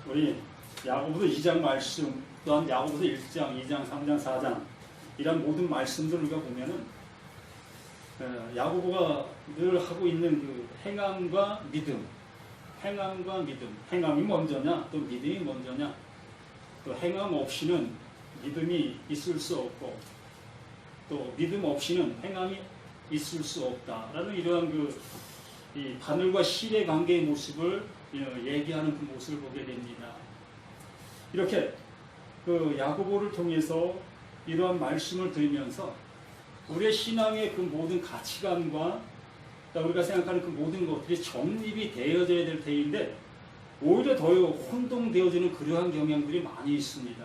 우리 야고보서 2장 말씀, 또한 야고보서 1장, 2장, 3장, 4장 이런 모든 말씀들을 우리가 보면은 야고보가 늘 하고 있는 그 행함과 믿음, 행함이 먼저냐, 또 믿음이 먼저냐, 또 행함 없이는 믿음이 있을 수 없고, 또 믿음 없이는 행함이 있을 수 없다라는 이러한 이 바늘과 실의 관계의 모습을 얘기하는 그 모습을 보게 됩니다. 이렇게 그 야고보를 통해서 이러한 말씀을 들으면서 우리의 신앙의 그 모든 가치관과 우리가 생각하는 그 모든 것들이 정립이 되어져야 될 때인데 오히려 더 혼동되어지는 그러한 경향들이 많이 있습니다.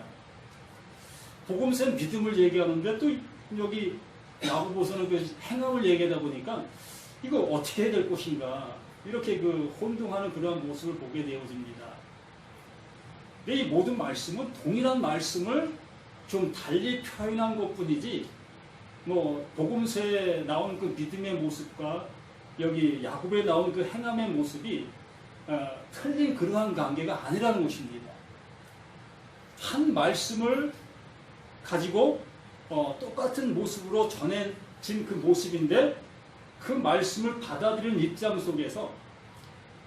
복음서는 믿음을 얘기하는데 또 여기 야고보서는 그 행함을 얘기하다 보니까 이거 어떻게 해야 될 것인가 이렇게 그 혼동하는 그러한 모습을 보게 되어집니다. 근데 이 모든 말씀은 동일한 말씀을 좀 달리 표현한 것뿐이지 뭐 복음서에 나온 그 믿음의 모습과 여기 야고보에 나온 그 행함의 모습이 틀린 그러한 관계가 아니라는 것입니다. 한 말씀을 가지고 똑같은 모습으로 전해진 그 모습인데 그 말씀을 받아들이는 입장 속에서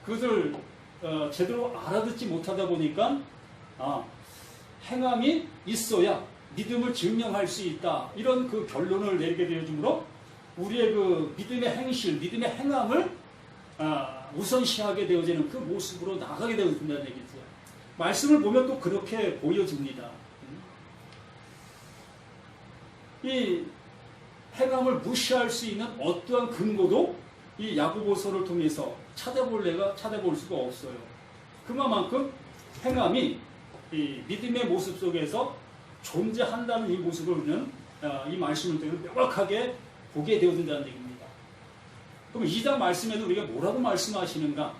그것을 제대로 알아듣지 못하다 보니까 행함이 있어야 믿음을 증명할 수 있다. 이런 그 결론을 내리게 되어주므로 우리의 그 믿음의 행실, 믿음의 행함을 우선시하게 되어지는 그 모습으로 나가게 되어진다는 얘기죠. 말씀을 보면 또 그렇게 보여집니다. 이 행함을 무시할 수 있는 어떠한 근거도 이 야고보서를 통해서 찾아볼 수가 없어요. 그만큼 행함이 이 믿음의 모습 속에서 존재한다는 이 모습을 우리는 이 말씀을 통해서 명확하게 보게 되어진다는 얘기입니다. 그럼 2장 말씀에도 우리가 뭐라고 말씀하시는가?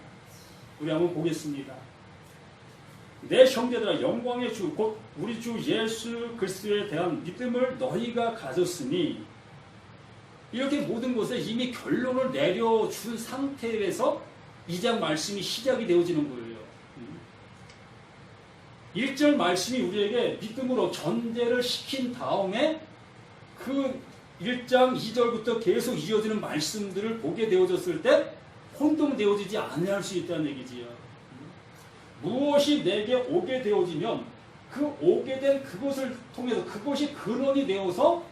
우리 한번 보겠습니다. 내 형제들아 영광의 주 곧 우리 주 예수 그리스도에 대한 믿음을 너희가 가졌으니 이렇게 모든 것에 이미 결론을 내려준 상태에서 2장 말씀이 시작이 되어지는 거예요. 1절 말씀이 우리에게 믿음으로 전제를 시킨 다음에 그 1장 2절부터 계속 이어지는 말씀들을 보게 되어졌을 때 혼동되어지지 않을 수 있다는 얘기지요. 무엇이 내게 오게 되어지면 그 오게 된 그것을 통해서 그것이 근원이 되어서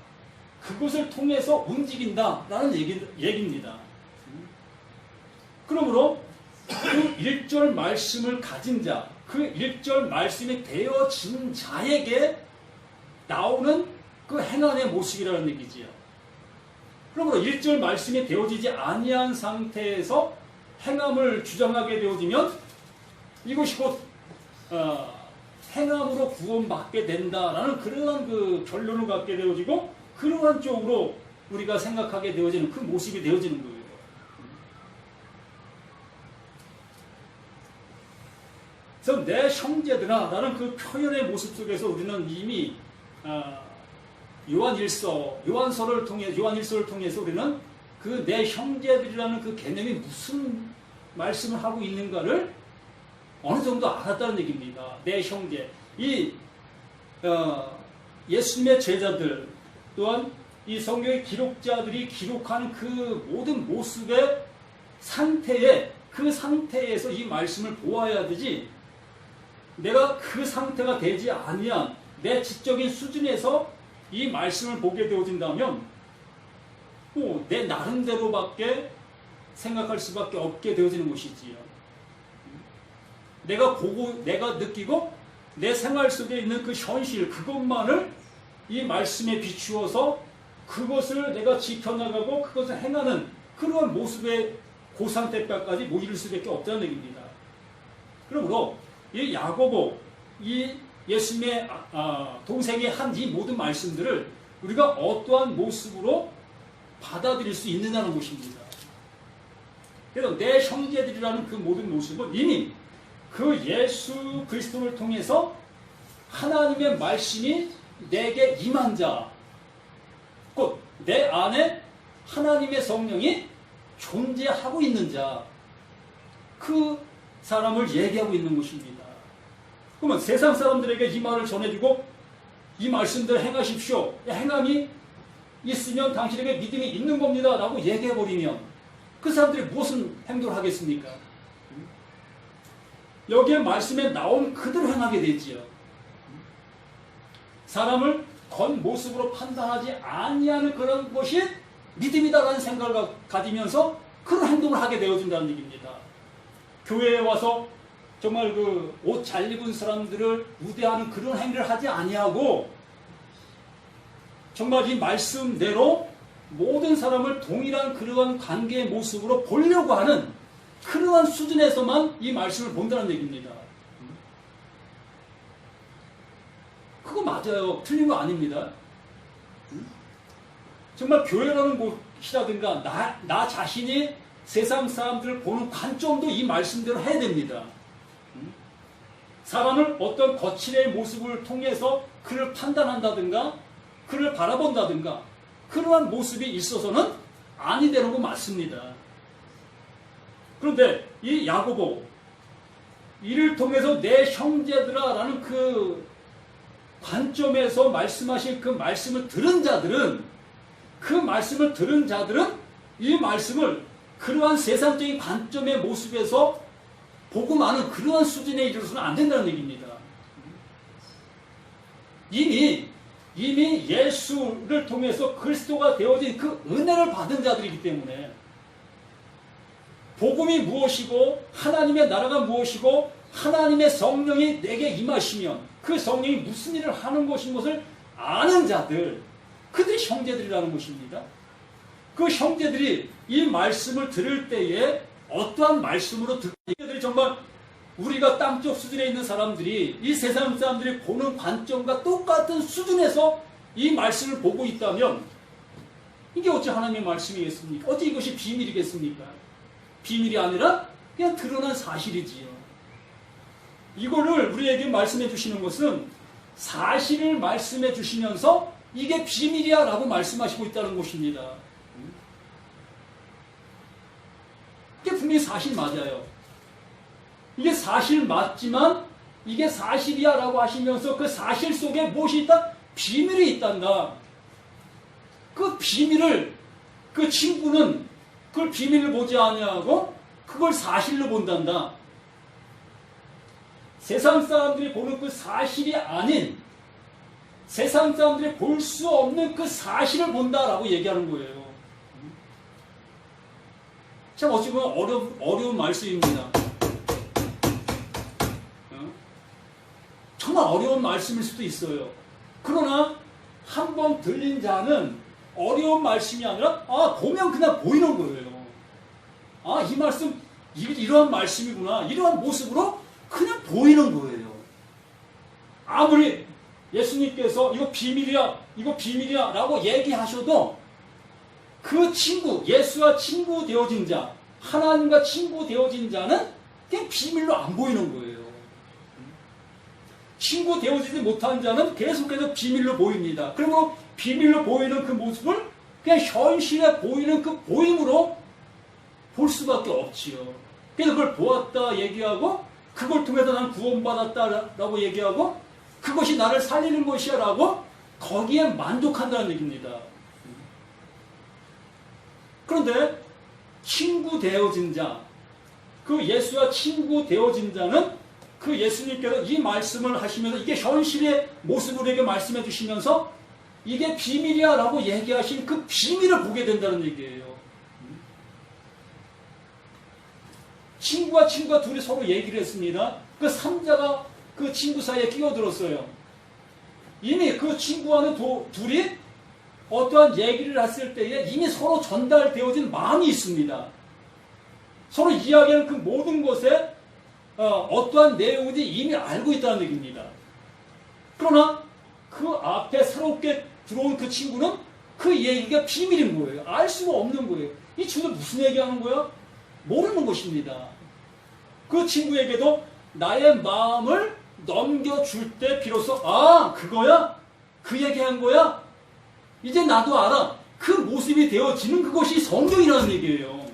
그것을 통해서 움직인다라는 얘기입니다. 그러므로 그 1절 말씀을 가진 자, 그 1절 말씀이 되어진 자에게 나오는 그 행함의 모습이라는 얘기지요. 그러므로 1절 말씀이 되어지지 아니한 상태에서 행함을 주장하게 되어지면 이것이 곧 행함으로 구원받게 된다라는 그러한 그 결론을 갖게 되어지고 그러한 쪽으로 우리가 생각하게 되어지는 그 모습이 되어지는 거예요. 그래서 내 형제들아 라는 그 표현의 모습 속에서 우리는 이미 요한일서를 통해서 우리는 그 내 형제들이라는 그 개념이 무슨 말씀을 하고 있는가를 어느 정도 알았다는 얘기입니다. 내 형제. 예수님의 제자들 또한 이 성경의 기록자들이 기록하는 그 모든 모습의 그 상태에서 이 말씀을 보아야 되지 내가 그 상태가 되지 아니한 내 지적인 수준에서 이 말씀을 보게 되어진다면 내 나름대로밖에 생각할 수밖에 없게 되어지는 것이지요. 내가 느끼고 내 생활 속에 있는 그 현실 그것만을 이 말씀에 비추어서 그것을 내가 지켜나가고 그것을 행하는 그러한 모습의 그 상태까지 못 이룰 수밖에 없다는 얘기입니다. 그러므로 이 야고보, 이 예수님의 동생이 한 이 모든 말씀들을 우리가 어떠한 모습으로 받아들일 수 있느냐는 것입니다. 그래서 내 형제들이라는 그 모든 모습은 이미 그 예수 그리스도를 통해서 하나님의 말씀이 내게 임한 자, 곧 내 안에 하나님의 성령이 존재하고 있는 자, 그 사람을 얘기하고 있는 것입니다. 그러면 세상 사람들에게 이 말을 전해주고 이 말씀대로 행하십시오. 행함이 있으면 당신에게 믿음이 있는 겁니다. 라고 얘기해버리면 그 사람들이 무슨 행동을 하겠습니까? 여기에 말씀에 나온 그대로 행하게 되지요. 사람을 겉모습으로 판단하지 아니하는 그런 것이 믿음이다라는 생각을 가지면서 그런 행동을 하게 되어진다는 얘기입니다. 교회에 와서 정말 그 옷 잘 입은 사람들을 우대하는 그런 행위를 하지 아니하고 정말 이 말씀대로 모든 사람을 동일한 그러한 관계의 모습으로 보려고 하는 그러한 수준에서만 이 말씀을 본다는 얘기입니다. 그거 맞아요. 틀린 거 아닙니다. 정말 교회라는 곳이라든가 나 자신이 세상 사람들을 보는 관점도 이 말씀대로 해야 됩니다. 사람을 어떤 거칠의 모습을 통해서 그를 판단한다든가 그를 바라본다든가 그러한 모습이 있어서는 아니 되는 거 맞습니다. 그런데 이 야고보 이를 통해서 내 형제들아 라는 그 관점에서 말씀하신 그 말씀을 들은 자들은 이 말씀을 그러한 세상적인 관점의 모습에서 보고 마는 그러한 수준에 이르러서는 안 된다는 얘기입니다. 이미 예수를 통해서 그리스도가 되어진 그 은혜를 받은 자들이기 때문에 복음이 무엇이고 하나님의 나라가 무엇이고 하나님의 성령이 내게 임하시면 그 성령이 무슨 일을 하는 것인 것을 아는 자들, 그들이 형제들이라는 것입니다. 그 형제들이 이 말씀을 들을 때에 어떠한 말씀으로 듣고 형제들이 정말 우리가 땅쪽 수준에 있는 사람들이 이 세상 사람들이 보는 관점과 똑같은 수준에서 이 말씀을 보고 있다면 이게 어찌 하나님의 말씀이겠습니까? 어찌 이것이 비밀이겠습니까? 비밀이 아니라 그냥 드러난 사실이지요. 이거를 우리에게 말씀해 주시는 것은 사실을 말씀해 주시면서 이게 비밀이야 라고 말씀하시고 있다는 것입니다. 이게 분명히 사실 맞아요. 이게 사실 맞지만 이게 사실이야 라고 하시면서 그 사실 속에 무엇이 있다? 비밀이 있단다. 그 비밀을 그 친구는 그걸 비밀을 보지 아니하고 그걸 사실로 본단다. 세상 사람들이 보는 그 사실이 아닌 세상 사람들이 볼 수 없는 그 사실을 본다라고 얘기하는 거예요. 참 어찌 보면 어려운 말씀입니다. 정말 어려운 말씀일 수도 있어요. 그러나 한 번 들린 자는 어려운 말씀이 아니라 보면 그냥 보이는 거예요. 이 말씀 이러한 말씀이구나. 이러한 모습으로 그냥 보이는 거예요. 아무리 예수님께서 이거 비밀이야 라고 얘기하셔도 그 친구, 예수와 친구 되어진 자, 하나님과 친구 되어진 자는 그냥 비밀로 안 보이는 거예요. 친구 되어지지 못한 자는 계속해서 비밀로 보입니다. 그리고 비밀로 보이는 그 모습을 그냥 현실에 보이는 그 보임으로 볼 수밖에 없지요. 그래서 그걸 보았다 얘기하고 그걸 통해서 난 구원받았다라고 얘기하고 그것이 나를 살리는 것이야 라고 거기에 만족한다는 얘기입니다. 그런데 친구 되어진 자, 그 예수와 친구 되어진 자는 그 예수님께서 이 말씀을 하시면서 이게 현실의 모습으로 말씀해 주시면서 이게 비밀이야 라고 얘기하신 그 비밀을 보게 된다는 얘기예요. 친구와 둘이 서로 얘기를 했습니다. 그 3자가 그 친구 사이에 끼어들었어요. 이미 그 친구와는 둘이 어떠한 얘기를 했을 때에 이미 서로 전달되어진 마음이 있습니다. 서로 이야기하는 그 모든 것에 어떠한 내용인지 이미 알고 있다는 얘기입니다. 그러나 그 앞에 새롭게 들어온 그 친구는 그 얘기가 비밀인 거예요. 알 수가 없는 거예요. 이 친구는 무슨 얘기하는 거야? 모르는 것입니다. 그 친구에게도 나의 마음을 넘겨줄 때 비로소 그거야? 그 얘기한 거야? 이제 나도 알아. 그 모습이 되어지는 그것이 성경이라는 얘기예요.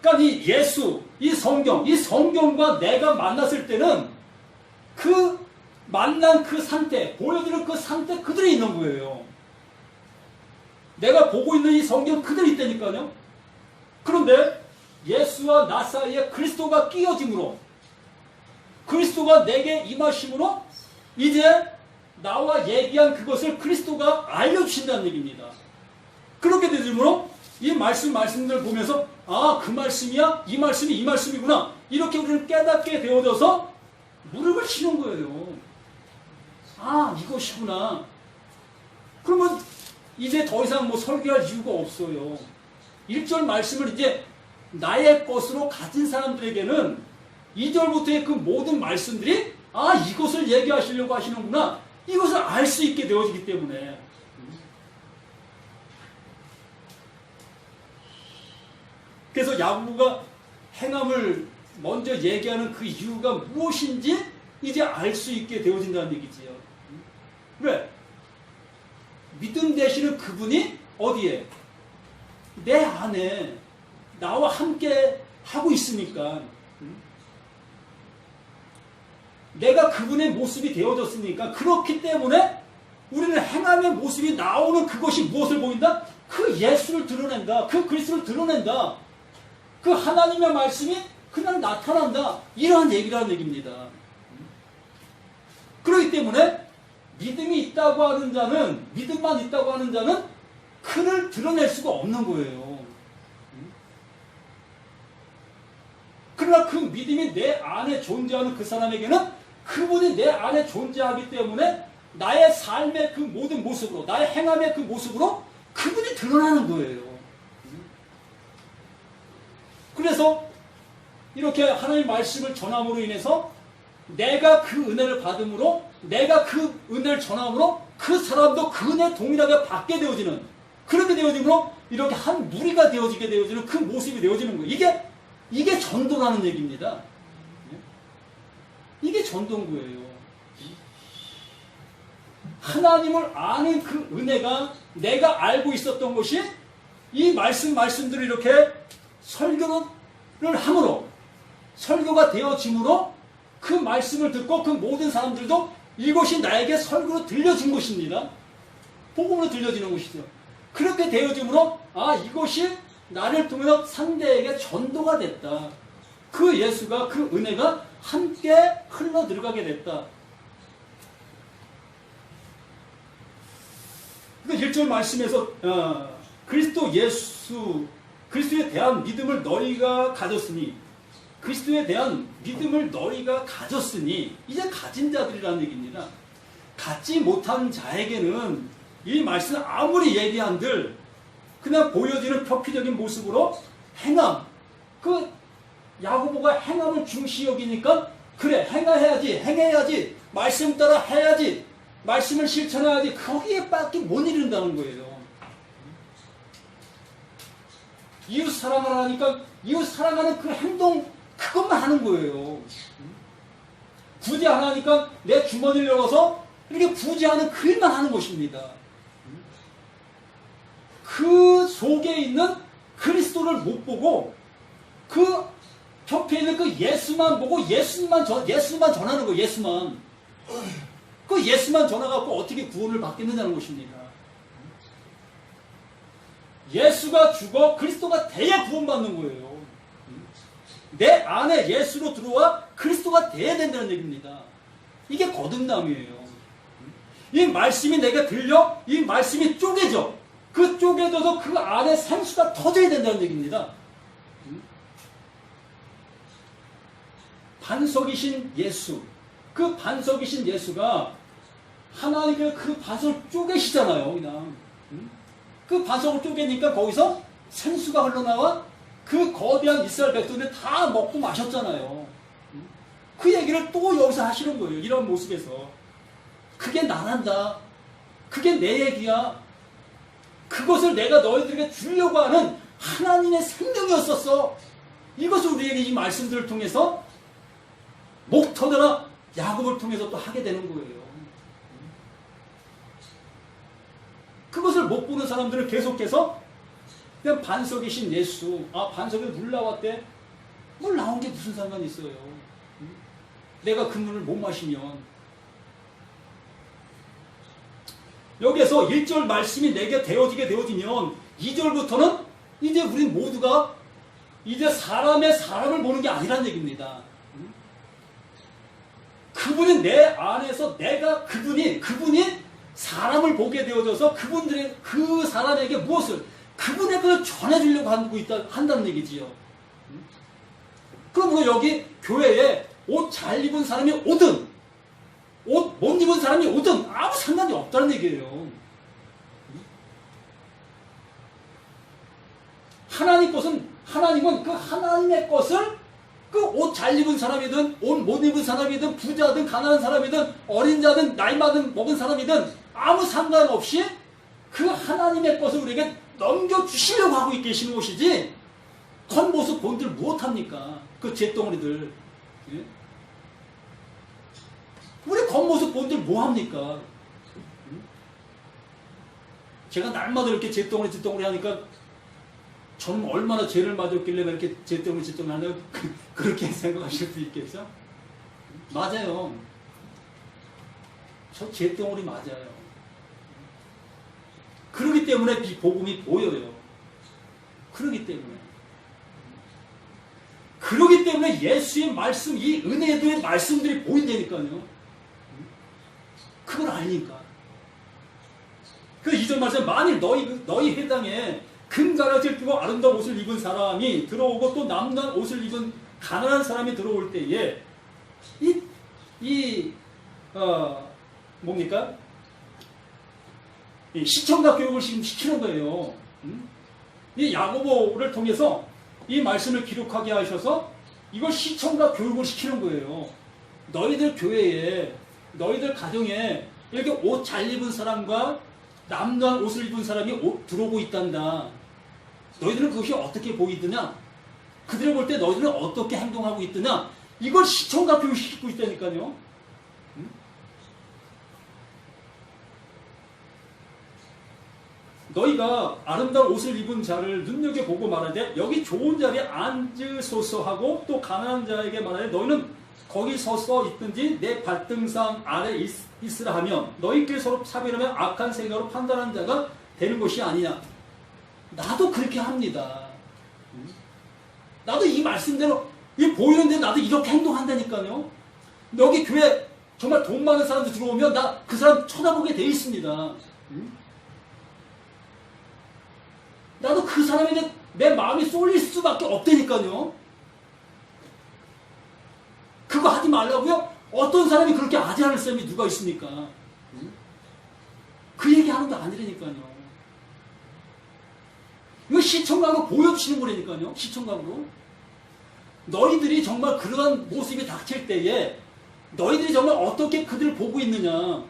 그러니까 이 예수, 이 성경과 내가 만났을 때는 그 만난 그 상태, 보여주는 그 상태 그대로 있는 거예요. 내가 보고 있는 이 성경 그대로 있다니까요. 그런데 예수와 나 사이에 그리스도가 끼어짐으로, 그리스도가 내게 임하심으로 이제 나와 얘기한 그것을 그리스도가 알려주신다는 얘기입니다. 그렇게 되므로 이 말씀들 보면서 아, 그 말씀이야? 이 말씀이구나. 이렇게 우리는 깨닫게 되어져서 무릎을 치는 거예요. 아, 이것이구나. 그러면 이제 더 이상 뭐 설교할 이유가 없어요. 1절 말씀을 이제 나의 것으로 가진 사람들에게는 2절부터의 그 모든 말씀들이 아, 이것을 얘기하시려고 하시는구나. 이것을 알 수 있게 되어지기 때문에. 그래서 야고보가 행함을 먼저 얘기하는 그 이유가 무엇인지 이제 알 수 있게 되어진다는 얘기지요. 왜? 믿음 되시는 그분이 어디에? 내 안에 나와 함께 하고 있으니까. 내가 그분의 모습이 되어졌으니까. 그렇기 때문에 우리는 행함의 모습이 나오는 그것이 무엇을 보인다? 그 예수를 드러낸다. 그 그리스도를 드러낸다. 그 하나님의 말씀이 그냥 나타난다. 이러한 얘기라는 얘기입니다. 그렇기 때문에 믿음이 있다고 하는 자는, 믿음만 있다고 하는 자는 그를 드러낼 수가 없는 거예요. 그러나 그 믿음이 내 안에 존재하는 그 사람에게는 그분이 내 안에 존재하기 때문에 나의 삶의 그 모든 모습으로, 나의 행함의 그 모습으로 그분이 드러나는 거예요. 그래서 이렇게 하나님의 말씀을 전함으로 인해서 내가 그 은혜를 받음으로, 내가 그 은혜를 전함으로 그 사람도 그 은혜 동일하게 받게 되어지는, 그렇게 되어짐으로 이렇게 한 무리가 되어지게 되어지는 그 모습이 되어지는 거예요. 이게 전도라는 얘기입니다. 이게 전도인 거예요. 하나님을 아는 그 은혜가 내가 알고 있었던 것이 이 말씀들을 이렇게 설교를 함으로, 설교가 되어짐으로 그 말씀을 듣고 그 모든 사람들도 이것이 나에게 설교로 들려진 것입니다. 복음으로 들려지는 것이죠. 그렇게 되어짐으로 아, 이것이 나를 통해서 상대에게 전도가 됐다. 그 예수가, 그 은혜가 함께 흘러 들어가게 됐다. 그러니까 1절 말씀에서 그리스도 예수, 그리스도에 대한 믿음을 너희가 가졌으니, 그리스도에 대한 믿음을 너희가 가졌으니, 이제 가진 자들이라는 얘기입니다. 갖지 못한 자에게는 이 말씀을 아무리 얘기한들 그냥 보여지는 표피적인 모습으로 행함, 그 야고보가 행함을 중시 여기니까 그래, 행해야지, 말씀 따라 해야지, 말씀을 실천해야지, 거기에밖에 못 이룬다는 거예요. 이웃 사랑을 하니까 이웃 사랑하는 그 행동 그것만 하는 거예요. 구제 안 하니까 내 주머니를 열어서 이렇게 구제하는 그 일만 하는 것입니다. 그 속에 있는 그리스도를 못 보고 그 옆에 있는 그 예수만 보고 예수만 전하는 거예요. 예수만. 그 예수만 전해갖고 어떻게 구원을 받겠느냐는 것입니다. 예수가 죽어 그리스도가 돼야 구원받는 거예요. 내 안에 예수로 들어와 그리스도가 돼야 된다는 얘기입니다. 이게 거듭남이에요. 이 말씀이 내게 들려, 이 말씀이 쪼개져. 그 쪼개져서 그 안에 생수가 터져야 된다는 얘기입니다. 반석이신 예수, 그 반석이신 예수가 하나님의 그 반석을 쪼개시잖아요. 그냥 그 반석을 쪼개니까 거기서 생수가 흘러나와 그 거대한 이스라엘 백성들이 다 먹고 마셨잖아요. 그 얘기를 또 여기서 하시는 거예요. 이런 모습에서. 그게 나란다. 그게 내 얘기야. 그것을 내가 너희들에게 주려고 하는 하나님의 생명이었었어. 이것을 우리에게 이 말씀들을 통해서 목터더라 야곱을 통해서 또 하게 되는 거예요. 그것을 못 보는 사람들은 계속해서 그냥 반석이신 예수, 반석에 물 나왔대? 물 나온 게 무슨 상관이 있어요? 내가 그 물을 못 마시면. 여기에서 1절 말씀이 내게 되어지면 2절부터는 이제 우리 모두가 이제 사람을 보는 게 아니란 얘기입니다. 그분이 내 안에서 그분이 사람을 보게 되어져서 그 사람에게 무엇을 그분의 것을 전해주려고 한다는 얘기지요. 그럼 여기 교회에 옷 잘 입은 사람이 오든 옷 못 입은 사람이 오든 아무 상관이 없다는 얘기예요. 하나님은 그 하나님의 것을 그 옷 잘 입은 사람이든 옷 못 입은 사람이든 부자든 가난한 사람이든 어린 자든 나이 먹은 사람이든 아무 상관없이 그 하나님의 것을 우리에게 넘겨주시려고 하고 계시는 것이지 겉모습 본들 무엇합니까? 그 잿덩어리들. 예? 우리 겉모습 본들 뭐합니까? 제가 날마다 이렇게 잿덩어리 하니까 저는 얼마나 죄를 맞았길래 이렇게 잿덩어리 하냐고 그렇게 생각하실 수 있겠죠? 맞아요. 저 잿덩어리 맞아요. 그러기 때문에 복음이 보여요. 그러기 때문에 예수의 말씀, 이 은혜의 말씀들이 보인다니까요. 그걸 아니까. 그 2절 말씀, 만일 너희 회당에 금가라지를 끼고 아름다운 옷을 입은 사람이 들어오고 또 남는 옷을 입은 가난한 사람이 들어올 때에 뭡니까? 이 시청각 교육을 지금 시키는 거예요. 이 야고보를 통해서 이 말씀을 기록하게 하셔서 이걸 시청각 교육을 시키는 거예요. 너희들 교회에, 너희들 가정에 이렇게 옷 잘 입은 사람과 남다른 옷을 입은 사람이 들어오고 있단다. 너희들은 그것이 어떻게 보이드냐? 그들을 볼 때 너희들은 어떻게 행동하고 있느냐? 이걸 시청각 교육을 시키고 있다니까요. 너희가 아름다운 옷을 입은 자를 눈여겨보고 말하되 여기 좋은 자리에 앉으소서 하고 또 가난한 자에게 말하되 너희는 거기 서서 있든지 내 발등상 아래 있으라 하면 너희끼리 서로 차별하며 악한 생각으로 판단하는 자가 되는 것이 아니냐. 나도 그렇게 합니다. 나도 이 말씀대로 보이는데 나도 이렇게 행동한다니까요. 여기 교회 정말 돈 많은 사람들 들어오면 나 그 사람 쳐다보게 돼 있습니다. 나도 그 사람에게 내 마음이 쏠릴 수밖에 없다니까요. 그거 하지 말라고요? 어떤 사람이 그렇게 하지 않을 사람이 누가 있습니까? 그 얘기하는 거 아니라니까요. 이거 시청각으로 보여주시는 거라니까요. 시청각으로. 너희들이 정말 그러한 모습이 닥칠 때에 너희들이 정말 어떻게 그들을 보고 있느냐.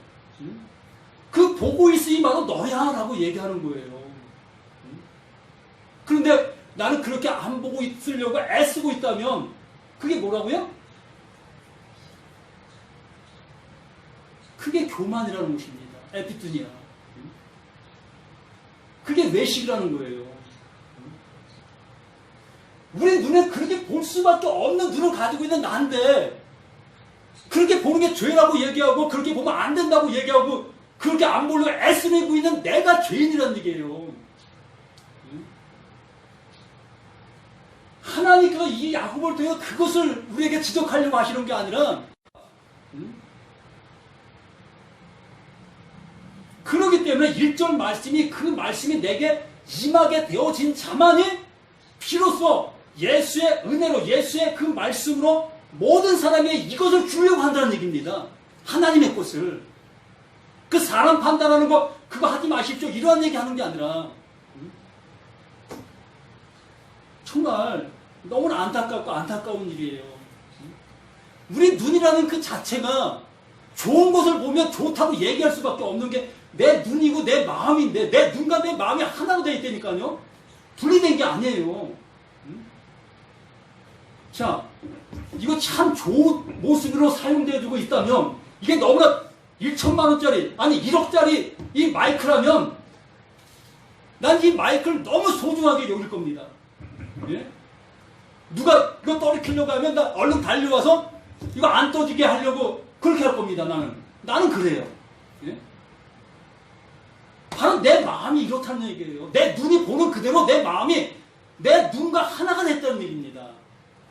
그 보고 있으니 바로 너야 라고 얘기하는 거예요. 그런데 나는 그렇게 안 보고 있으려고 애쓰고 있다면 그게 뭐라고요? 그게 교만이라는 것입니다. 에피투니아. 그게 외식이라는 거예요. 우리 눈에 그렇게 볼 수밖에 없는 눈을 가지고 있는 나인데 그렇게 보는 게 죄라고 얘기하고 그렇게 보면 안 된다고 얘기하고 그렇게 안 보려고 애쓰고 있는 내가 죄인이라는 얘기예요. 하나님께서 이 야고보를 통해 그것을 우리에게 지적하려고 하시는 게 아니라 그러기 때문에 1절 말씀이 그 말씀이 내게 임하게 되어진 자만이 비로소 예수의 은혜로 예수의 그 말씀으로 모든 사람에게 이것을 주려고 한다는 얘기입니다. 하나님의 것을. 그 사람 판단하는 거 그거 하지 마십시오. 이러한 얘기 하는 게 아니라 정말 너무나 안타까운 일이에요. 우리 눈이라는 그 자체가 좋은 것을 보면 좋다고 얘기할 수밖에 없는 게 내 눈이고 내 마음인데 내 눈과 내 마음이 하나로 되어 있다니까요. 분리된 게 아니에요. 자, 이거 참 좋은 모습으로 사용되어지고 있다면 이게 너무나 1천만 원짜리 아니 1억짜리 이 마이크라면 난 이 마이크를 너무 소중하게 여길 겁니다. 예? 누가 이거 떨어뜨리려고 하면 나 얼른 달려와서 이거 안 떠지게 하려고 그렇게 할 겁니다. 나는 그래요. 예? 바로 내 마음이 이렇다는 얘기예요. 내 눈이 보는 그대로 내 마음이 내 눈과 하나가 됐다는 얘기입니다.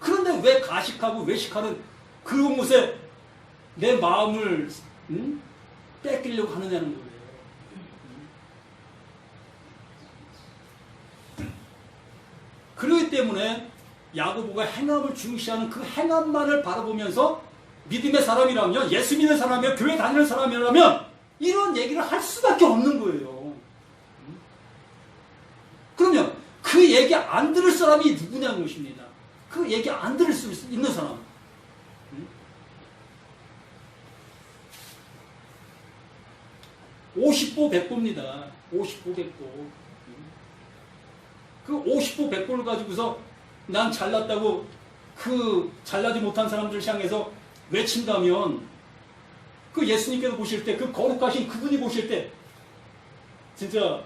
그런데 왜 가식하고 외식하는 그런 곳에 내 마음을 뺏기려고 하느냐는 거예요. 그렇기 때문에 야고보가 행함을 중시하는 그 행함만을 바라보면서 믿음의 사람이라면, 예수 믿는 사람이면, 교회 다니는 사람이라면 이런 얘기를 할 수밖에 없는 거예요. 그러면 그 얘기 안 들을 사람이 누구냐는 것입니다. 그 얘기 안 들을 수 있는 사람. 50보 100보입니다. 50보 100보. 그 50보 100보를 가지고서 난 잘났다고 그 잘나지 못한 사람들 향해서 외친다면 그 예수님께서 보실 때, 그 거룩하신 그분이 보실 때 진짜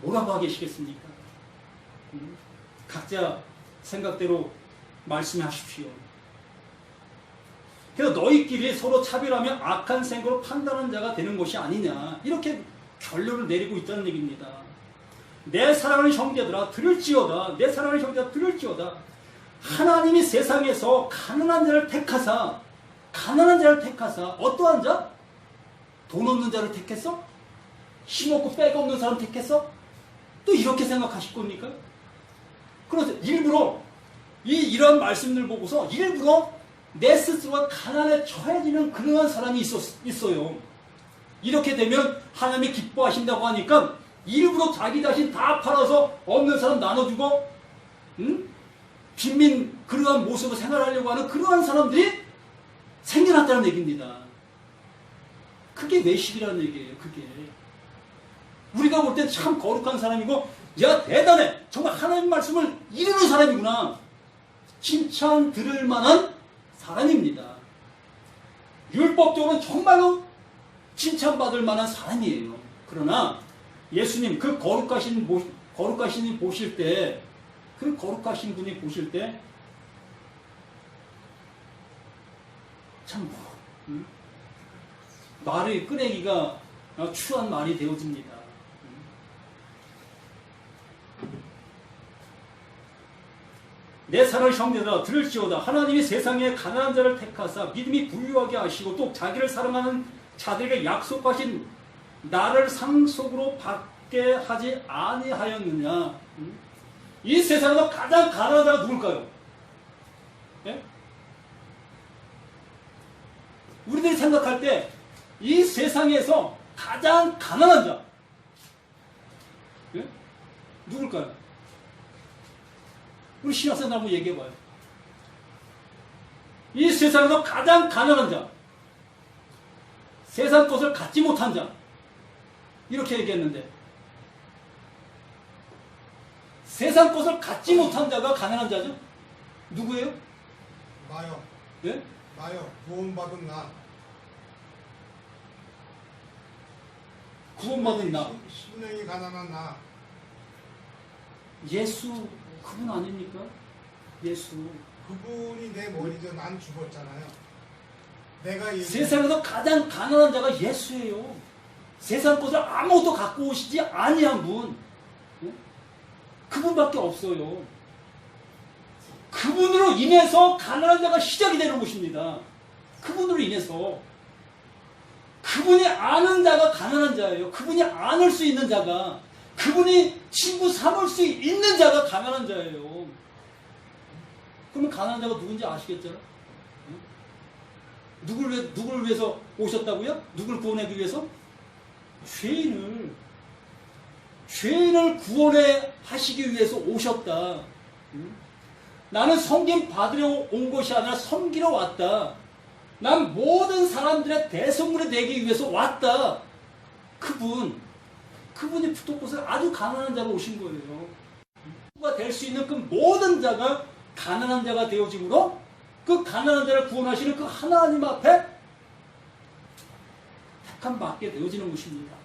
뭐라고 하고 계시겠습니까? 각자 생각대로 말씀하십시오. 그래서 너희끼리 서로 차별하며 악한 생각으로 판단하는 자가 되는 것이 아니냐, 이렇게 결론을 내리고 있다는 얘기입니다. 내 사랑하는 형제들아 들을지어다. 내 사랑하는 형제들아 들을지어다. 하나님이 세상에서 가난한 자를 택하사 어떠한 자? 돈 없는 자를 택했어? 힘없고 빽 없는 사람 택했어? 또 이렇게 생각하실 겁니까? 그래서 일부러 이런 말씀들 보고서 일부러 내 스스로가 가난에 처해지는 그러한 사람이 있어요. 이렇게 되면 하나님이 기뻐하신다고 하니까 일부러 자기 자신 다 팔아서 없는 사람 나눠주고 빈민 그러한 모습으로 생활하려고 하는 그러한 사람들이 생겨났다는 얘기입니다. 그게 외식이라는 얘기예요. 그게 우리가 볼 때 참 거룩한 사람이고, 야 대단해, 정말 하나님 말씀을 이루는 사람이구나, 칭찬 들을 만한 사람입니다. 율법적으로는 정말로 칭찬받을 만한 사람이에요. 그러나 예수님 그 거룩하신 분이 보실 때, 그 거룩하신 분이 보실 때 참 말을 꺼내기가 추한 말이 되어집니다. 내 사랑하는 형제들아 들을지어다. 하나님이 세상에 가난한 자를 택하사 믿음이 부유하게 하시고 또 자기를 사랑하는 자들에게 약속하신 나를 상속으로 받게 하지 아니하였느냐. 이 세상에서 가장 가난한 자가 누굴까요? 예? 우리들이 생각할 때 이 세상에서 가장 가난한 자, 예? 누굴까요? 우리 신학생들 한번 얘기해봐요. 이 세상에서 가장 가난한 자, 세상 것을 갖지 못한 자, 이렇게 얘기했는데, 세상 것을 갖지 못한 자가 가난한 자죠? 누구예요? 나요. 예? 나요. 구원받은 나. 구원받은 나. 심령이 가난한 나. 예수 그분 아닙니까? 예수. 그분이 내 머리죠. 난 죽었잖아요. 내가 세상에서 가장 가난한 자가 예수예요. 세상 것을 아무것도 갖고 오시지 아니한 분. 그분밖에 없어요. 그분으로 인해서 가난한 자가 시작이 되는 것입니다. 그분으로 인해서. 그분이 아는 자가 가난한 자예요. 그분이 안을 수 있는 자가, 그분이 친구 삼을 수 있는 자가 가난한 자예요. 그러면 가난한 자가 누군지 아시겠죠? 누굴 위해서 오셨다고요? 누굴 구원하기 위해서? 죄인을 구원해 하시기 위해서 오셨다. 나는 섬김 받으려 온 것이 아니라 섬기러 왔다. 난 모든 사람들의 대성물이 되기 위해서 왔다. 그분이 부토곳에 아주 가난한 자로 오신 거예요. 가 될 수 있는 그 모든 자가 가난한 자가 되어지므로 그 가난한 자를 구원하시는 그 하나님 앞에 택함 받게 되어지는 것입니다.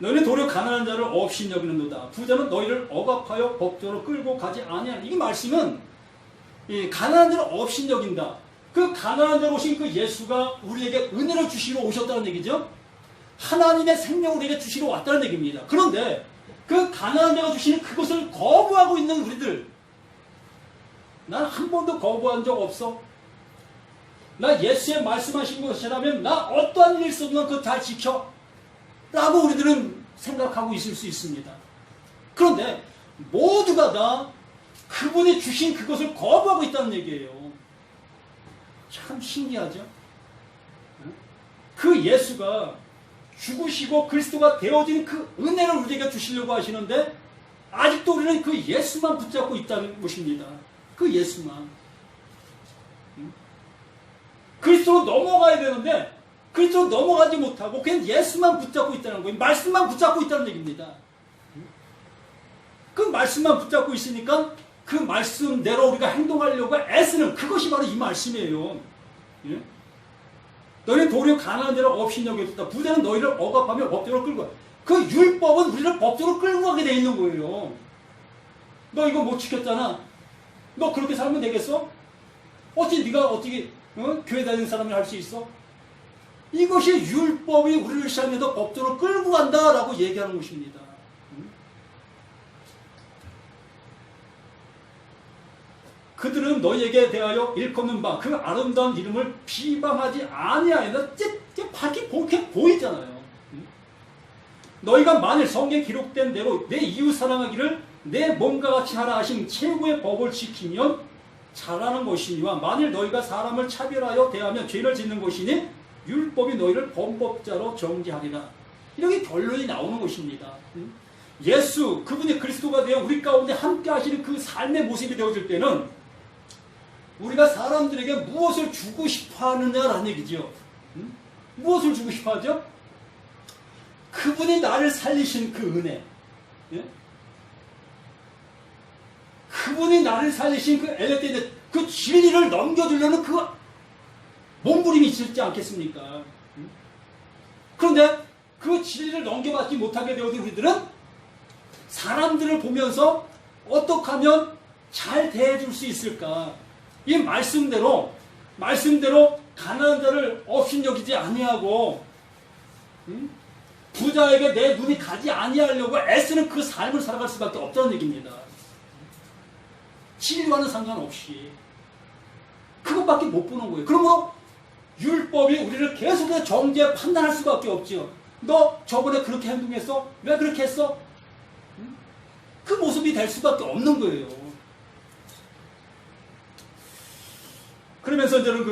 너희는 도리어 가난한 자를 없이 여기는도다. 부자는 너희를 억압하여 법정으로 끌고 가지 아니하니. 이 말씀은 이 가난한 자를 없이 여긴다. 그 가난한 자로 오신 그 예수가 우리에게 은혜를 주시러 오셨다는 얘기죠. 하나님의 생명을 우리에게 주시러 왔다는 얘기입니다. 그런데 그 가난한 자가 주시는 그것을 거부하고 있는 우리들, 난 한 번도 거부한 적 없어. 나 예수의 말씀하신 것이라면 나 어떠한 일 있어도 그거 잘 지켜 라고 우리들은 생각하고 있을 수 있습니다. 그런데 모두가 다 그분이 주신 그것을 거부하고 있다는 얘기예요. 참 신기하죠? 그 예수가 죽으시고 그리스도가 되어진 그 은혜를 우리에게 주시려고 하시는데 아직도 우리는 그 예수만 붙잡고 있다는 것입니다. 그 예수만. 그리스도로 넘어가야 되는데 그리스도로 넘어가지 못하고 그냥 예수만 붙잡고 있다는 거예요. 말씀만 붙잡고 있다는 얘기입니다. 그 말씀만 붙잡고 있으니까 그 말씀대로 우리가 행동하려고 애쓰는 그것이 바로 이 말씀이에요. 예? 너희는 도리어 가난한 자를 없이 여겼다. 부자는 너희를 억압하며 법대로 끌고 가. 그 율법은 우리를 법대로 끌고 가게 돼 있는 거예요. 너 이거 못 지켰잖아. 너 그렇게 살면 되겠어? 네가 어떻게 교회 다니는 사람이 할 수 있어? 이것이 율법이 우리를 시작해서 법대로 끌고 간다라고 얘기하는 것입니다. 그들은 너희에게 대하여 일컫는 바 그 아름다운 이름을 비방하지 아니하였다. 밝게 보이잖아요. 너희가 만일 성경에 기록된 대로 내 이웃 사랑하기를 내 몸과 같이 하라 하신 최고의 법을 지키면 잘하는 것이니와 만일 너희가 사람을 차별하여 대하면 죄를 짓는 것이니 율법이 너희를 범법자로 정죄하리라. 이렇게 결론이 나오는 것입니다. 예수, 그분이 그리스도가 되어 우리 가운데 함께 하시는 그 삶의 모습이 되어질 때는 우리가 사람들에게 무엇을 주고 싶어 하느냐라는 얘기죠. 무엇을 주고 싶어 하죠? 그분이 나를 살리신 그 은혜. 예? 그분이 나를 살리신 그 엘레테데 그 진리를 넘겨주려는 그 몸부림이 있지 않겠습니까? 그런데 그 진리를 넘겨받지 못하게 되어진 우리들은 사람들을 보면서 어떻게 하면 잘 대해줄 수 있을까? 이 말씀대로 가난한 자를 없인 여기지 아니하고 부자에게 내 눈이 가지 아니하려고 애쓰는 그 삶을 살아갈 수밖에 없다는 얘기입니다. 진리와는 상관없이 그것밖에 못 보는 거예요. 그러므로 율법이 우리를 계속해서 정죄 판단할 수밖에 없죠. 너 저번에 그렇게 행동했어? 왜 그렇게 했어? 그 모습이 될 수밖에 없는 거예요. 그러면서 이제는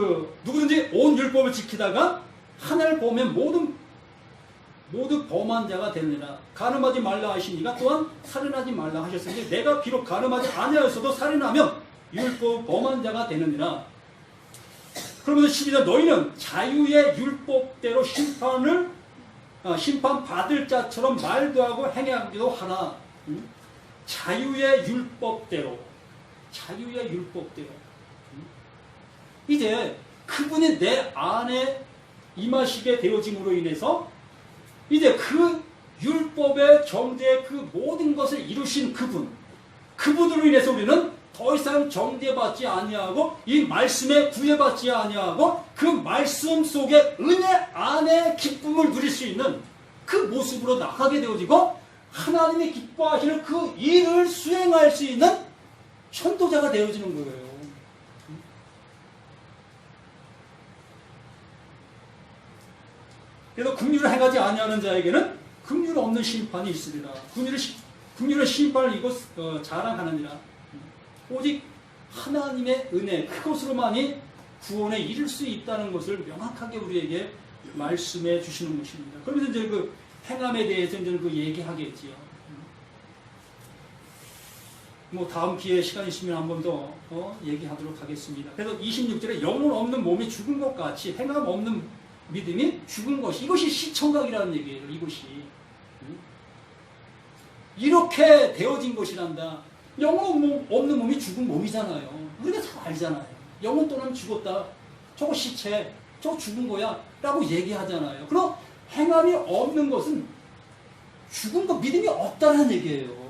누구든지 온 율법을 지키다가 하나를 보면 모두 범한 자가 되느니라. 간음하지 말라 하시니가 또한 살인하지 말라 하셨으니 내가 비록 간음하지 아니하였어도 살인하면 율법 범한 자가 되느니라. 그러면서 12절 너희는 자유의 율법대로 심판 받을 자처럼 말도 하고 행하기도 하라. 자유의 율법대로. 이제 그분이 내 안에 임하시게 되어짐으로 인해서 이제 그 율법의 정죄의 그 모든 것을 이루신 그분으로 인해서 우리는 더 이상 정죄받지 아니하고 이 말씀에 구애받지 아니하고 그 말씀 속에 은혜 안에 기쁨을 누릴 수 있는 그 모습으로 나가게 되어지고 하나님이 기뻐하시는 그 일을 수행할 수 있는 전도자가 되어지는 거예요. 그래서 긍휼을 행하지 아니하는 자에게는 긍휼 없는 심판이 있으리라. 긍휼의 심판을 자랑하느니라. 오직 하나님의 은혜 그것으로만이 구원에 이를 수 있다는 것을 명확하게 우리에게 말씀해 주시는 것입니다. 그러면서 이제 그 행함에 대해서 이제 얘기하겠지요. 다음 기회에 시간 있으면 한 번 더 얘기하도록 하겠습니다. 그래서 26절에 영혼 없는 몸이 죽은 것 같이 행함 없는 믿음이 죽은 것이 이것이 시청각이라는 얘기예요. 이것이 이렇게 되어진 것이란다. 영혼 없는 몸이 죽은 몸이잖아요. 우리가 잘 알잖아요. 영혼 떠나면 죽었다. 저거 시체, 저거 죽은 거야 라고 얘기하잖아요. 그럼 행함이 없는 것은 죽은 거 믿음이 없다는 얘기예요.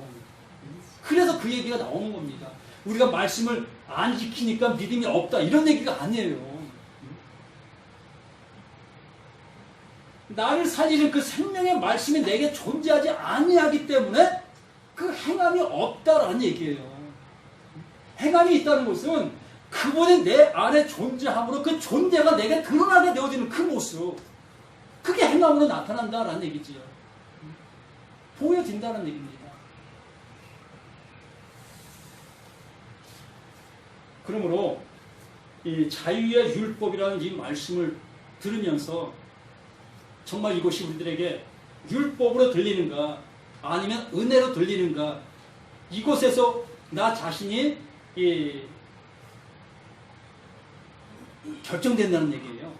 그래서 그 얘기가 나오는 겁니다. 우리가 말씀을 안 지키니까 믿음이 없다 이런 얘기가 아니에요. 나를 살리는 그 생명의 말씀이 내게 존재하지 아니하기 때문에 그 행함이 없다라는 얘기예요. 행함이 있다는 것은 그분이 내 안에 존재함으로 그 존재가 내게 드러나게 되어지는 그 모습, 그게 행함으로 나타난다라는 얘기지요. 보여진다는 얘기입니다. 그러므로 이 자유의 율법이라는 이 말씀을 들으면서 정말 이것이 우리들에게 율법으로 들리는가 아니면 은혜로 들리는가, 이곳에서 나 자신이 결정된다는 얘기예요.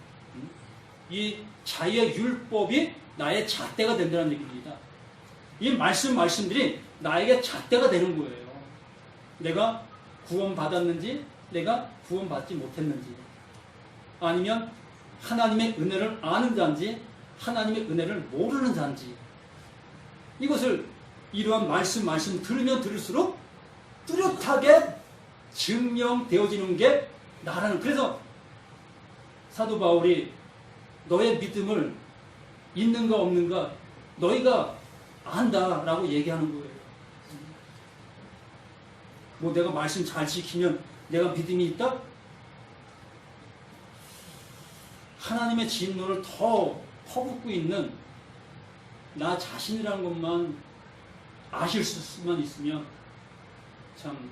이 자유의 율법이 나의 잣대가 된다는 얘기입니다. 이 말씀들이 나에게 잣대가 되는 거예요. 내가 구원받았는지 내가 구원받지 못했는지, 아니면 하나님의 은혜를 아는 자인지 하나님의 은혜를 모르는 자인지, 이것을 이러한 말씀 들으면 들을수록 뚜렷하게 증명되어지는 게 나라는. 그래서 사도 바울이 너의 믿음을 있는가 없는가 너희가 안다라고 얘기하는 거예요. 뭐 내가 말씀 잘 지키면 내가 믿음이 있다? 하나님의 진노를 더 퍼붓고 있는 나 자신이라는 것만 아실 수만 있으면 참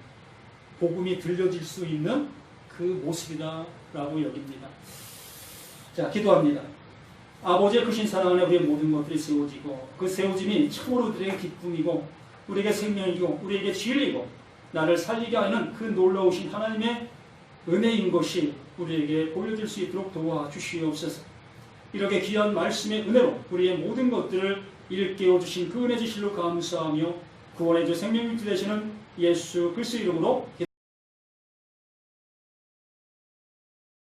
복음이 들려질 수 있는 그 모습이다라고 여깁니다. 자, 기도합니다. 아버지의 크신 사랑 안에 우리의 모든 것들이 세워지고, 그 세워짐이 참으로 우리에게 기쁨이고 우리에게 생명이고 우리에게 진리고 나를 살리게 하는 그 놀라우신 하나님의 은혜인 것이 우리에게 보여질 수 있도록 도와주시옵소서. 이렇게 귀한 말씀의 은혜로 우리의 모든 것들을 일깨워 주신 그 은혜 주실로 감사하며 구원의 주 생명이 되시는 예수 그리스도 이름으로 기도합니다.